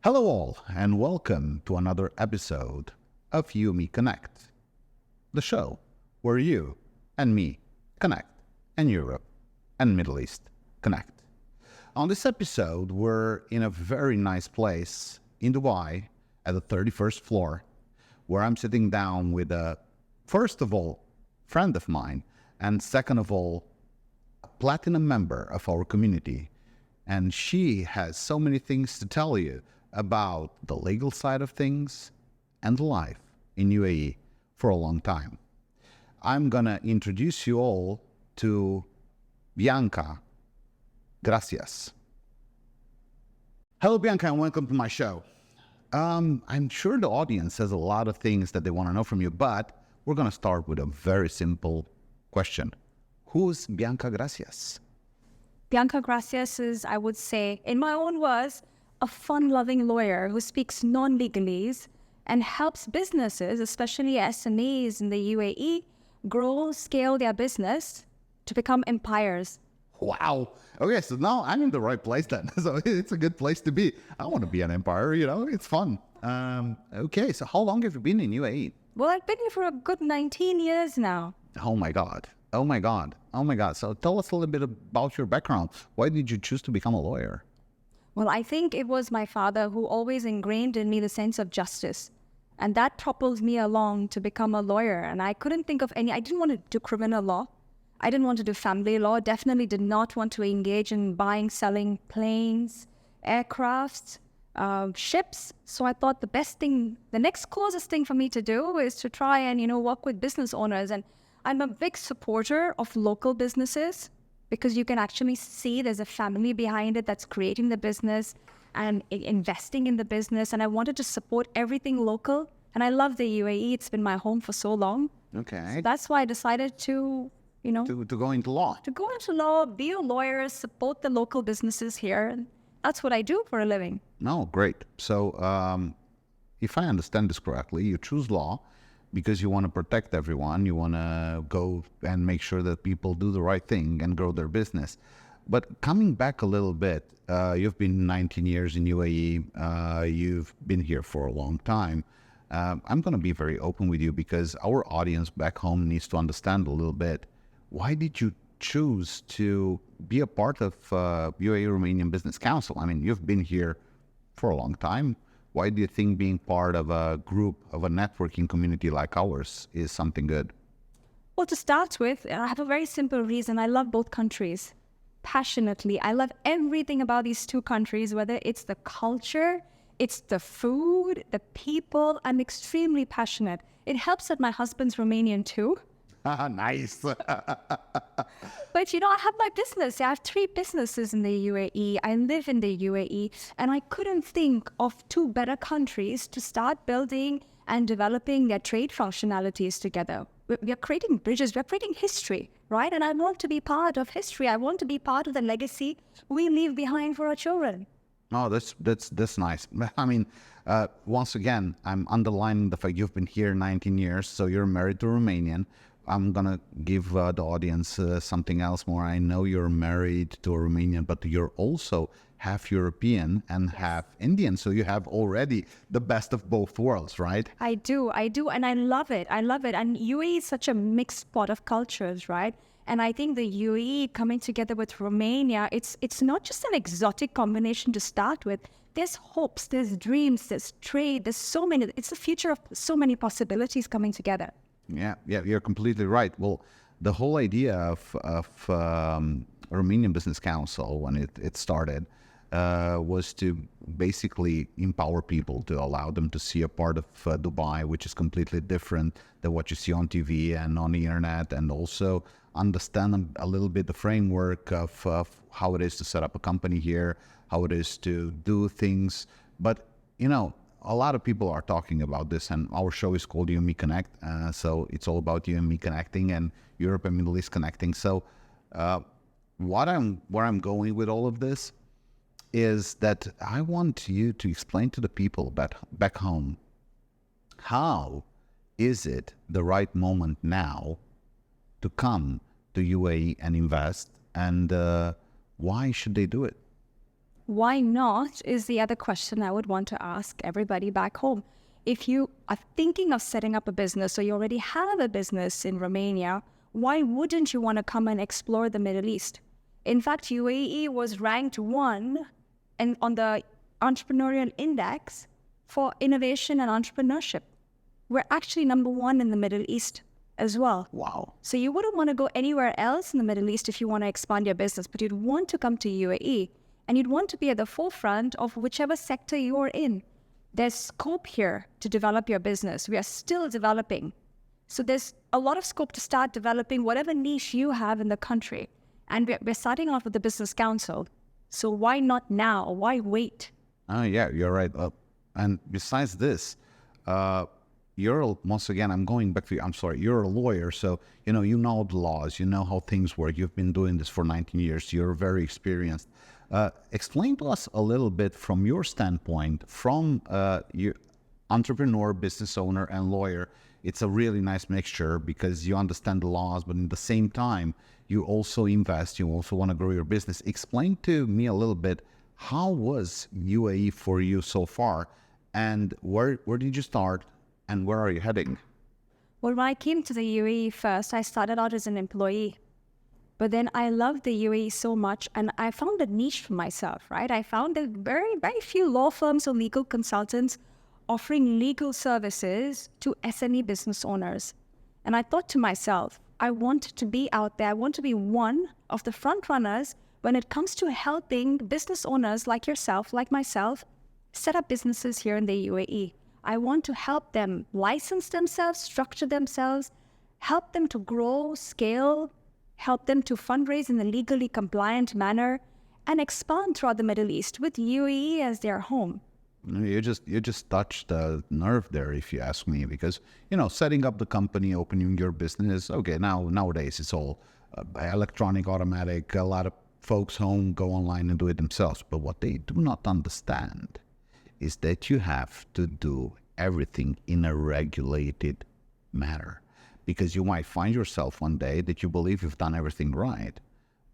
Hello all, and welcome to another episode of You Me Connect, the show where you and me connect, and Europe and Middle East connect. On this episode, we're in a very nice place in Dubai at the 31st floor, where I'm sitting down with first of all, friend of mine, and second of all, a platinum member of our community. And she has so many things to tell you about the legal side of things and life in UAE for a long time. I'm going to introduce you all to Bianca Gracias. Hello, Bianca, and welcome to my show. I'm sure the audience has a lot of things that they want to know from you, but we're going to start with a very simple question. Who's Bianca Gracias? Bianca Gracias is, I would say, in my own words, a fun-loving lawyer who speaks non-legalese and helps businesses, especially SMEs in the UAE, grow, scale their business to become empires. Wow. Okay, so now I'm in the right place then. So it's a good place to be. I want to be an empire, it's fun. Okay, so how long have you been in UAE? Well, I've been here for a good 19 years now. Oh my God. So tell us a little bit about your background. Why did you choose to become a lawyer? Well, I think it was my father who always ingrained in me the sense of justice. And that propelled me along to become a lawyer. And I couldn't think of I didn't want to do criminal law. I didn't want to do family law. Definitely did not want to engage in buying, selling planes, aircrafts, ships. So I thought the next closest thing for me to do is to try and, work with business owners. And I'm a big supporter of local businesses, because you can actually see there's a family behind it that's creating the business and investing in the business. And I wanted to support everything local. And I love the UAE. It's been my home for so long. Okay. So that's why I decided to go into law. To go into law, be a lawyer, support the local businesses here. And that's what I do for a living. No, great. So if I understand this correctly, you choose law because you want to protect everyone. You want to go and make sure that people do the right thing and grow their business. But coming back a little bit, you've been 19 years in UAE. You've been here for a long time. I'm going to be very open with you because our audience back home needs to understand a little bit. Why did you choose to be a part of UAE Romanian Business Council? I mean, you've been here for a long time. Why do you think being part of a group, of a networking community like ours is something good? Well, to start with, I have a very simple reason. I love both countries passionately. I love everything about these two countries, whether it's the culture, it's the food, the people. I'm extremely passionate. It helps that my husband's Romanian too. Nice. But I have my business. I have 3 businesses in the UAE. I live in the UAE, and I couldn't think of 2 better countries to start building and developing their trade functionalities together. We are creating bridges. We're creating history, right? And I want to be part of history. I want to be part of the legacy we leave behind for our children. Oh, that's nice. I mean, once again, I'm underlining the fact you've been here 19 years, so you're married to a Romanian. I'm going to give the audience something else more. I know you're married to a Romanian, but you're also half European and half Indian. So you have already the best of both worlds, right? I do. And I love it. And UAE is such a mixed pot of cultures, right? And I think the UAE coming together with Romania, it's not just an exotic combination to start with. There's hopes, there's dreams, there's trade, there's so many. It's the future of so many possibilities coming together. Yeah, you're completely right. Well, the whole idea of Romanian Business Council, when it started, was to basically empower people, to allow them to see a part of Dubai, which is completely different than what you see on TV and on the internet, and also understand a little bit the framework of how it is to set up a company here, how it is to do things. But, a lot of people are talking about this, and our show is called You and Me Connect. So it's all about you and me connecting and Europe and Middle East connecting. So where I'm going with all of this is that I want you to explain to the people back home, how is it the right moment now to come to UAE and invest, and why should they do it? Why not is the other question I would want to ask everybody back home. If you are thinking of setting up a business or you already have a business in Romania, why wouldn't you want to come and explore the Middle East? In fact, UAE was ranked 1 and on the entrepreneurial index for innovation and entrepreneurship. We're actually number 1 in the Middle East as well. Wow. So you wouldn't want to go anywhere else in the Middle East if you want to expand your business, but you'd want to come to UAE and you'd want to be at the forefront of whichever sector you're in. There's scope here to develop your business. We are still developing. So there's a lot of scope to start developing whatever niche you have in the country. And we're starting off with the business council. So why not now? Why wait? Yeah, you're right. And besides this, once again, I'm going back to you. I'm sorry, you're a lawyer, so you know the laws, you know how things work. You've been doing this for 19 years. You're very experienced. Explain to us a little bit from your standpoint, from your entrepreneur, business owner, and lawyer. It's a really nice mixture because you understand the laws, but at the same time, you also invest. You also want to grow your business. Explain to me a little bit, how was UAE for you so far, and where did you start, and where are you heading? Well, when I came to the UAE first, I started out as an employee. But then I loved the UAE so much, and I found a niche for myself, right? I found that very, very few law firms or legal consultants offering legal services to SME business owners. And I thought to myself, I want to be out there. I want to be one of the front runners when it comes to helping business owners like yourself, like myself, set up businesses here in the UAE. I want to help them license themselves, structure themselves, help them to grow, scale, help them to fundraise in a legally compliant manner, and expand throughout the Middle East with UAE as their home. You just touched a nerve there, if you ask me, because setting up the company, opening your business. Okay, nowadays it's all electronic, automatic. A lot of folks home go online and do it themselves. But what they do not understand is that you have to do everything in a regulated manner, because you might find yourself one day that you believe you've done everything right,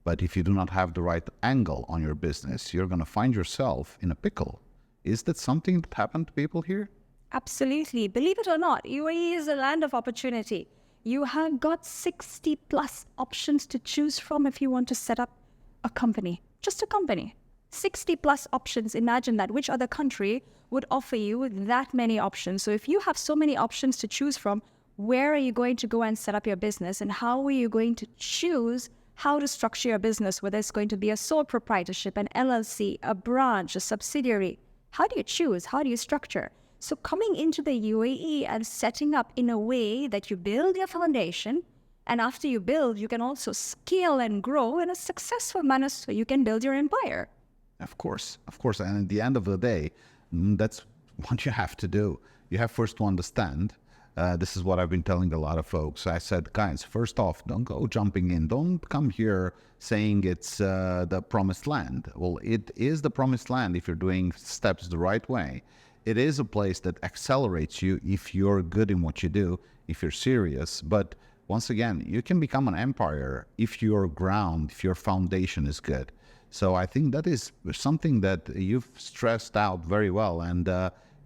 but if you do not have the right angle on your business, you're going to find yourself in a pickle. Is that something that happened to people here? Absolutely. Believe it or not, UAE is a land of opportunity. You have got 60 plus options to choose from if you want to set up a company, just a company. 60 plus options. Imagine that. Which other country would offer you that many options? So if you have so many options to choose from, where are you going to go and set up your business, and how are you going to choose how to structure your business, whether it's going to be a sole proprietorship, an LLC, a branch, a subsidiary? How do you choose? How do you structure? So coming into the UAE and setting up in a way that you build your foundation, and after you build, you can also scale and grow in a successful manner so you can build your empire. Of course. And at the end of the day, that's what you have to do. You have first to understand. This is what I've been telling a lot of folks. I said, guys, first off, don't go jumping in. Don't come here saying it's the promised land. Well, it is the promised land if you're doing steps the right way. It is a place that accelerates you if you're good in what you do, if you're serious. But once again, you can become an empire if your foundation is good. So I think that is something that you've stressed out very well, and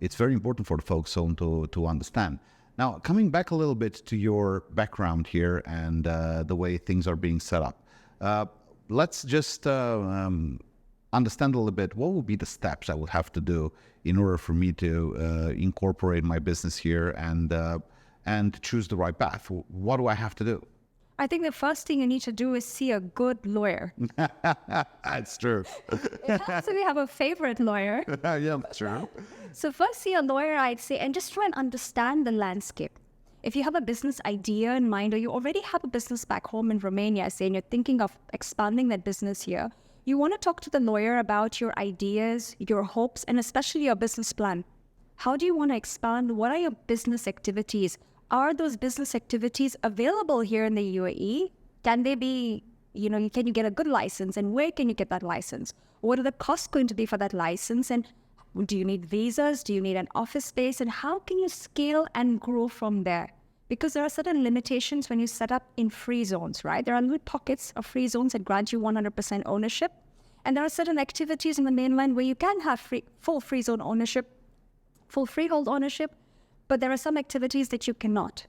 it's very important for the folks to understand. Now, coming back a little bit to your background here and the way things are being set up, let's just understand a little bit what would be the steps I would have to do in order for me to incorporate my business here and choose the right path. What do I have to do? I think the first thing you need to do is see a good lawyer. That's true. It helps if you have a favorite lawyer. Yeah, true. So first see a lawyer, I'd say, and just try and understand the landscape. If you have a business idea in mind, or you already have a business back home in Romania, say, and you're thinking of expanding that business here, you want to talk to the lawyer about your ideas, your hopes, and especially your business plan. How do you want to expand? What are your business activities? Are those business activities available here in the UAE? Can they be, can you get a good license, and where can you get that license? What are the costs going to be for that license? And do you need visas? Do you need an office space? And how can you scale and grow from there? Because there are certain limitations when you set up in free zones, right? There are little pockets of free zones that grant you 100% ownership. And there are certain activities in the mainland where you can have full freehold ownership, but there are some activities that you cannot.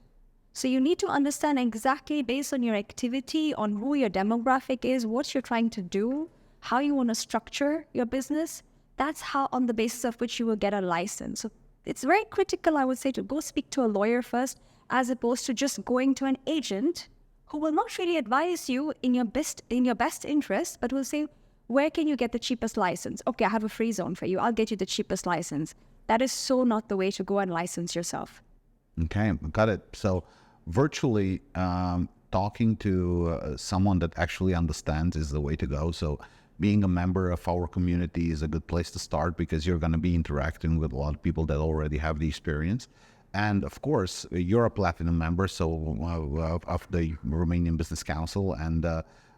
So you need to understand exactly based on your activity, on who your demographic is, what you're trying to do, how you want to structure your business. That's how, on the basis of which you will get a license. So it's very critical, I would say, to go speak to a lawyer first, as opposed to just going to an agent who will not really advise you in your best interest, but will say, where can you get the cheapest license? Okay, I have a free zone for you. I'll get you the cheapest license. That is so not the way to go and license yourself. Okay, got it. So virtually talking to someone that actually understands is the way to go. So being a member of our community is a good place to start, because you're going to be interacting with a lot of people that already have the experience. And of course, you're a platinum member, so of the Romanian Business Council, and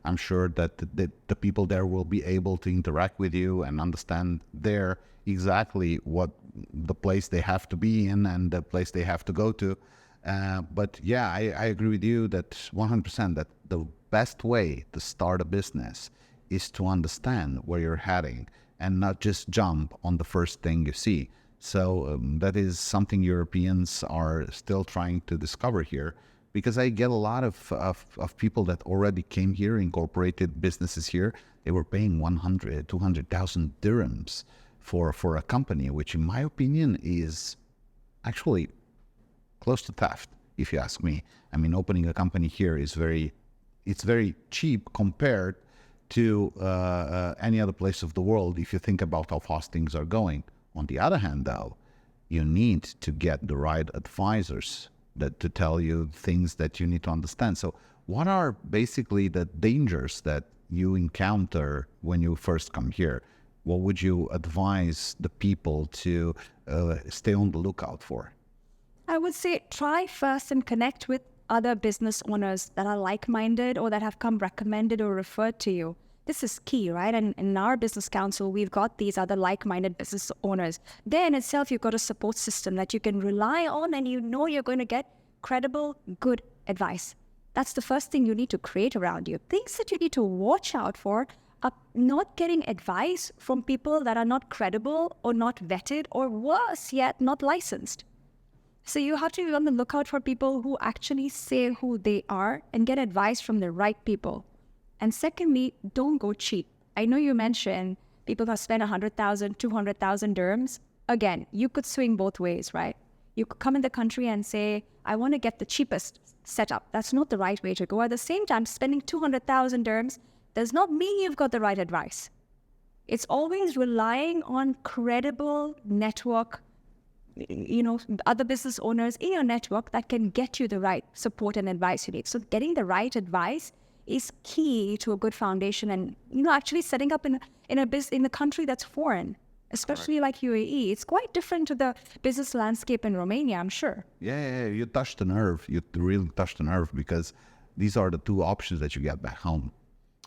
I'm sure that the people there will be able to interact with you and understand there exactly what the place they have to be in and the place they have to go to. But yeah, I agree with you that 100% that the best way to start a business is to understand where you're heading and not just jump on the first thing you see. So that is something Europeans are still trying to discover here, because I get a lot of people that already came here, incorporated businesses here. They were paying 100, 200,000 dirhams for a company, which in my opinion is actually close to theft, if you ask me. I mean, opening a company here is very cheap compared to any other place of the world, if you think about how fast things are going. On the other hand, though, you need to get the right advisors to tell you things that you need to understand. So what are basically the dangers that you encounter when you first come here? What would you advise the people to stay on the lookout for? I would say try first and connect with other business owners that are like-minded or that have come recommended or referred to you. This is key, right? And in our business council, we've got these other like-minded business owners. There in itself, you've got a support system that you can rely on, and you know you're going to get credible, good advice. That's the first thing you need to create around you. Things that you need to watch out for are not getting advice from people that are not credible or not vetted, or worse yet, not licensed. So you have to be on the lookout for people who actually say who they are and get advice from the right people. And secondly, don't go cheap. I know you mentioned people have spent 100,000, 200,000 dirhams. Again, you could swing both ways, right? You could come in the country and say, I want to get the cheapest setup. That's not the right way to go. At the same time, spending 200,000 dirhams does not mean you've got the right advice. It's always relying on credible network, other business owners in your network that can get you the right support and advice you need. So getting the right advice is key to a good foundation, and actually setting up in a country that's foreign, especially like UAE. It's quite different to the business landscape in Romania, I'm sure. Yeah, you touched the nerve. You really touched the nerve, because these are the two options that you get back home.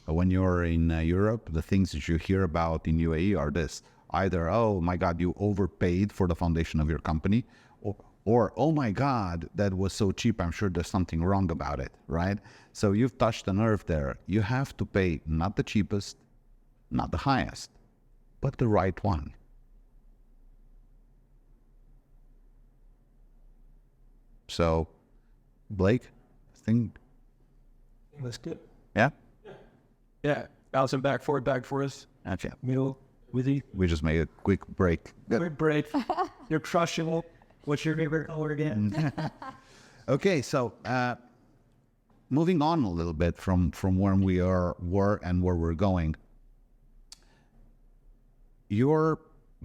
When you're in Europe, the things that you hear about in UAE are this: either, oh my God, you overpaid for the foundation of your company, or oh my God, that was so cheap, I'm sure there's something wrong about it, right? So you've touched the nerve there. You have to pay not the cheapest, not the highest, but the right one. So, Blake, I think... That's good. Yeah? Yeah. Bouncing back for us. Okay. Meal with you. We just made a quick break. Quick break. You're crushing it. What's your favorite color again? Okay, so moving on a little bit from where we were and where we're going. You're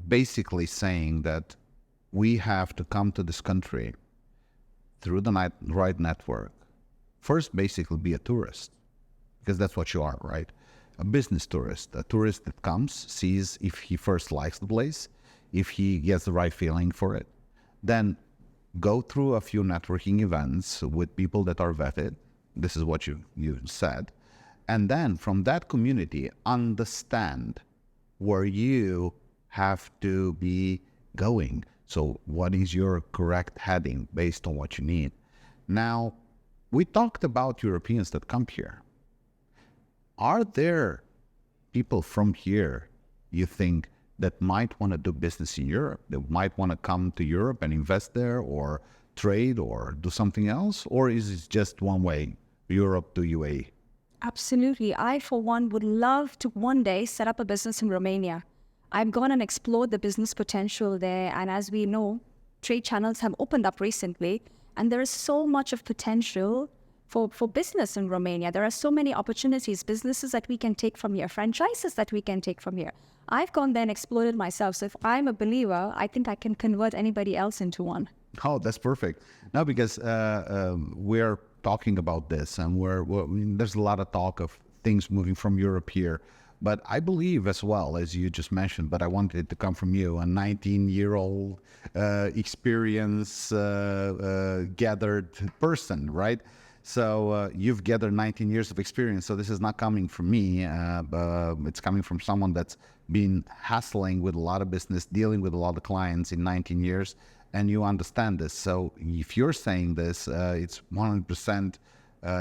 basically saying that we have to come to this country through the right network. First, basically be a tourist, because that's what you are, right? A business tourist, a tourist that comes, sees if he first likes the place, if he gets the right feeling for it. Then go through a few networking events with people that are vetted. This is what you said. And then from that community, understand where you have to be going. So what is your correct heading based on what you need? Now, we talked about Europeans that come here. Are there people from here you think that might want to do business in Europe, that might want to come to Europe and invest there or trade or do something else? Or is it just one way, Europe to UAE? Absolutely. I, for one, would love to one day set up a business in Romania. I've gone and explored the business potential there. And as we know, trade channels have opened up recently. And there is so much of potential for business in Romania. There are so many opportunities, businesses that we can take from here, franchises that we can take from here. I've gone there and explored it myself. So if I'm a believer, I think I can convert anybody else into one. Oh, that's perfect. No, because we're talking about this, and there's a lot of talk of things moving from Europe here. But I believe as well, as you just mentioned, but I wanted it to come from you, a 19-year-old experience gathered person, right? So you've gathered 19 years of experience. So this is not coming from me. It's coming from someone that's been hassling with a lot of business, dealing with a lot of clients in 19 years. And you understand this. So if you're saying this, it's 100%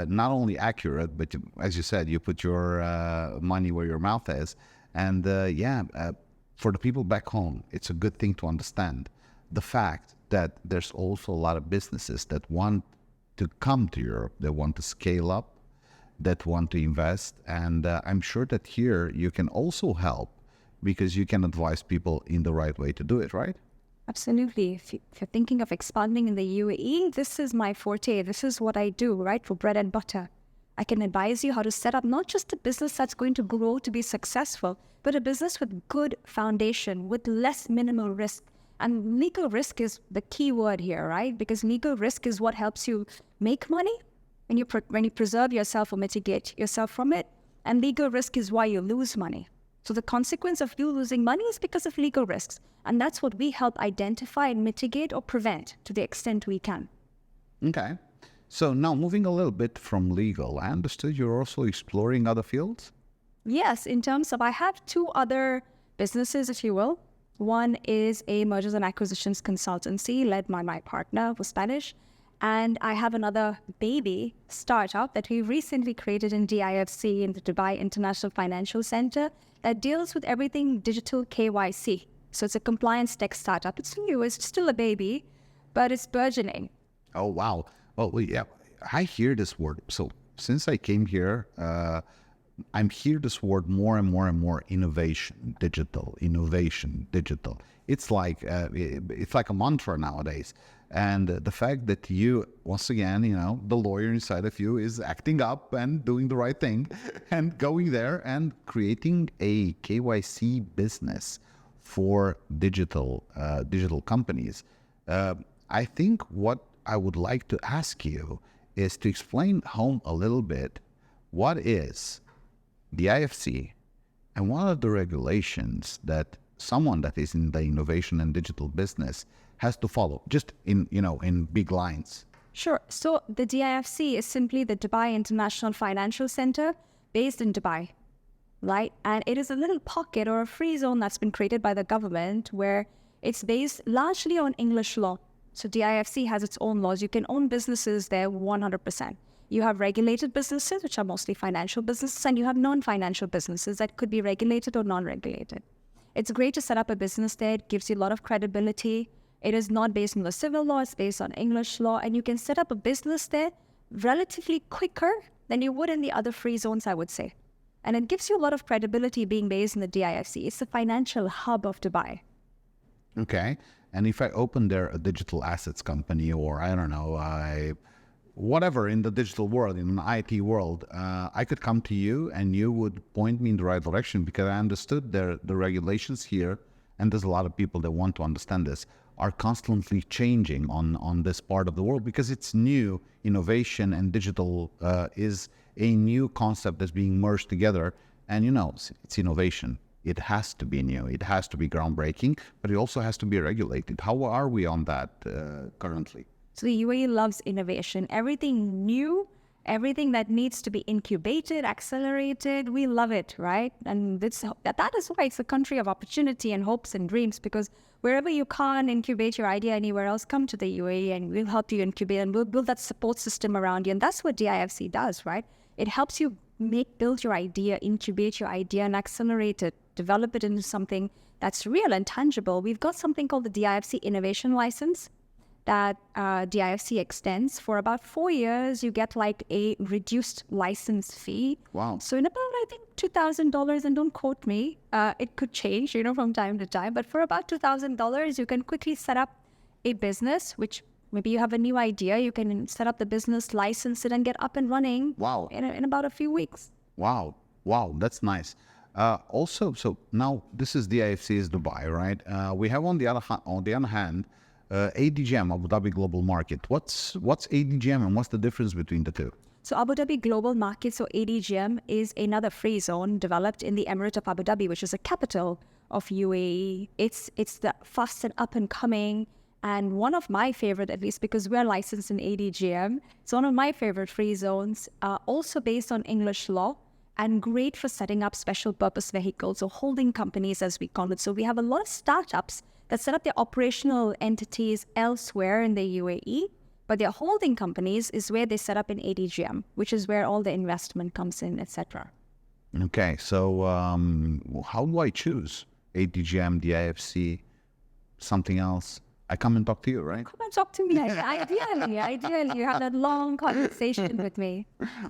not only accurate, but as you said, you put your money where your mouth is. And for the people back home, it's a good thing to understand the fact that there's also a lot of businesses that want to come to Europe, they want to scale up, that want to invest. And I'm sure that here you can also help because you can advise people in the right way to do it, right? Absolutely. If you're thinking of expanding in the UAE, this is my forte. This is what I do, right? For bread and butter. I can advise you how to set up not just a business that's going to grow to be successful, but a business with good foundation, with less minimal risk. And legal risk is the key word here, right? Because legal risk is what helps you make money when you preserve yourself or mitigate yourself from it. And legal risk is why you lose money. So the consequence of you losing money is because of legal risks. And that's what we help identify and mitigate or prevent to the extent we can. Okay. So now moving a little bit from legal, I understood you're also exploring other fields? Yes, in terms of, I have two other businesses, if you will. One is a mergers and acquisitions consultancy led by my partner, who's Spanish. And I have another baby startup that we recently created in DIFC, in the Dubai International Financial Center, that deals with everything digital KYC. So it's a compliance tech startup. It's new, it's still a baby, but it's burgeoning. Oh, wow. Well, yeah, I hear this word. So since I came here, I'm hear this word more and more and more: innovation, digital. It's like a mantra nowadays. And the fact that you, once again, the lawyer inside of you is acting up and doing the right thing and going there and creating a KYC business for digital companies. I think what I would like to ask you is to explain home a little bit what is the IFC and what are the regulations that someone that is in the innovation and digital business has to follow, just in big lines. Sure. So the DIFC is simply the Dubai International Financial Center based in Dubai, right? And it is a little pocket or a free zone that's been created by the government where it's based largely on English law. So DIFC has its own laws. You can own businesses there 100%. You have regulated businesses, which are mostly financial businesses, and you have non-financial businesses that could be regulated or non-regulated. It's great to set up a business there. It gives you a lot of credibility. It is not based on the civil law, it's based on English law, and you can set up a business there relatively quicker than you would in the other free zones, I would say. And it gives you a lot of credibility being based in the DIFC. It's the financial hub of Dubai. Okay. And if I open there a digital assets company, or I don't know, whatever in the digital world, in an IT world, I could come to you and you would point me in the right direction, because I understood the regulations here, and there's a lot of people that want to understand this, are constantly changing on this part of the world, because it's new. Innovation and digital is a new concept that's being merged together. And it's innovation. It has to be new. It has to be groundbreaking, but it also has to be regulated. How are we on that currently? So the UAE loves innovation. Everything new, everything that needs to be incubated, accelerated, we love it, right? And that is why it's a country of opportunity and hopes and dreams, because wherever you can't incubate your idea anywhere else, come to the UAE and we'll help you incubate, and we'll build that support system around you. And that's what DIFC does, right? It helps you build your idea, incubate your idea and accelerate it, develop it into something that's real and tangible. We've got something called the DIFC Innovation License that DIFC extends for about 4 years. You get like a reduced license fee. Wow. So in about, I think, $2,000, and don't quote me, it could change, from time to time. But for about $2,000, you can quickly set up a business, which maybe you have a new idea. You can set up the business, license it, and get up and running. Wow. In about a few weeks. Wow, that's nice. Also, so now this is DIFC's Dubai, right? We have on the other hand, ADGM, Abu Dhabi Global Market. What's ADGM and what's the difference between the two? So Abu Dhabi Global Market, so ADGM, is another free zone developed in the Emirate of Abu Dhabi, which is the capital of UAE. It's the fast and up and coming, and one of my favorite, at least because we're licensed in ADGM, it's one of my favorite free zones, also based on English law and great for setting up special purpose vehicles or holding companies, as we call it. So we have a lot of startups that set up their operational entities elsewhere in the UAE, but their holding companies is where they set up in ADGM, which is where all the investment comes in, etc. Okay, so how do I choose ADGM, DIFC, something else? I come and talk to you, right? Come and talk to me. Ideally, you have that long conversation with me.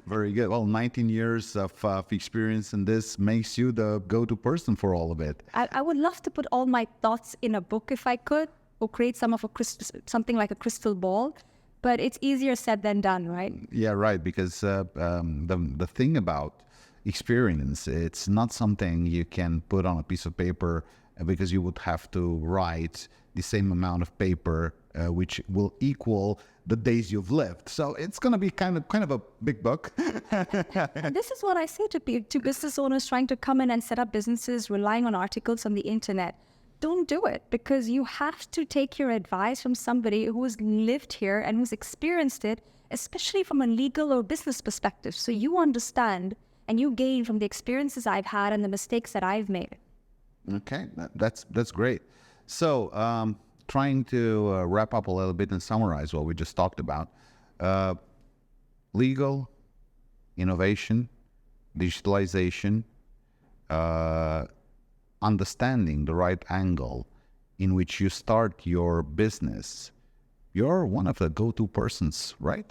Very good. Well, 19 years of experience in this makes you the go-to person for all of it. I would love to put all my thoughts in a book if I could, or create something like a crystal ball, but it's easier said than done, right? Yeah, right. Because the thing about experience, it's not something you can put on a piece of paper, because you would have to write the same amount of paper, which will equal the days you've lived. So it's going to be kind of a big book. And this is what I say to business owners trying to come in and set up businesses relying on articles on the internet. Don't do it, because you have to take your advice from somebody who's lived here and who's experienced it, especially from a legal or business perspective. So you understand and you gain from the experiences I've had and the mistakes that I've made. Okay, that's great. So, trying to wrap up a little bit and summarize what we just talked about. Legal, innovation, digitalization, understanding the right angle in which you start your business. You're one of the go-to persons, right?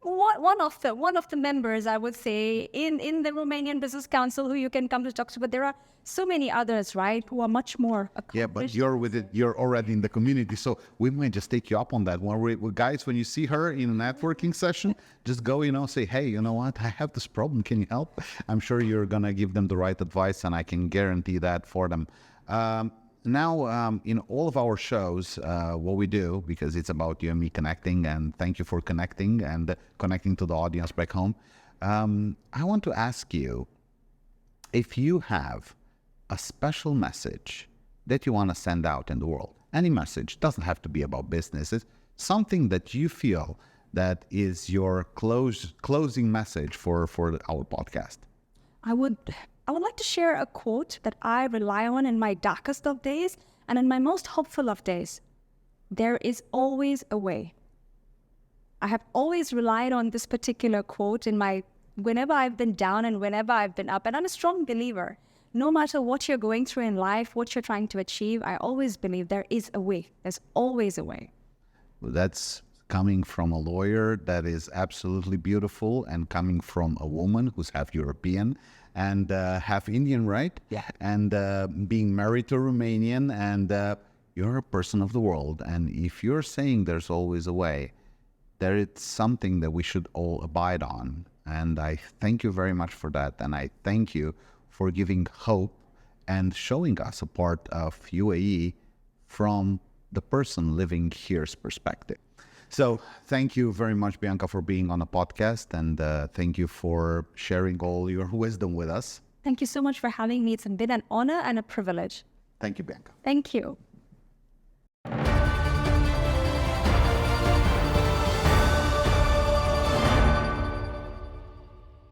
One of the members, I would say, in the Romanian Business Council, who you can come to talk to. But there are so many others, right, who are much more accomplished. Yeah, but you're with it. You're already in the community, so we might just take you up on that. Guys, when you see her in a networking session, just go, say, hey, you know what? I have this problem. Can you help? I'm sure you're gonna give them the right advice, and I can guarantee that for them. Now, in all of our shows, what we do, because it's about you and me connecting, and thank you for connecting and connecting to the audience back home, I want to ask you if you have a special message that you want to send out in the world. Any message, doesn't have to be about business. It's something that you feel that is your closing message for our podcast. I would like to share a quote that I rely on in my darkest of days and in my most hopeful of days. There is always a way. I have always relied on this particular quote whenever I've been down and whenever I've been up. And I'm a strong believer. No matter what you're going through in life, what you're trying to achieve, I always believe there is a way. There's always a way. Well, that's coming from a lawyer that is absolutely beautiful, and coming from a woman who's half European and half Indian, right? Yeah. And being married to a Romanian, and you're a person of the world. And if you're saying there's always a way, there is something that we should all abide on. And I thank you very much for that. And I thank you for giving hope and showing us a part of UAE from the person living here's perspective. So thank you very much, Bianca, for being on the podcast, and thank you for sharing all your wisdom with us. Thank you so much for having me. It's been an honor and a privilege. Thank you, Bianca. Thank you.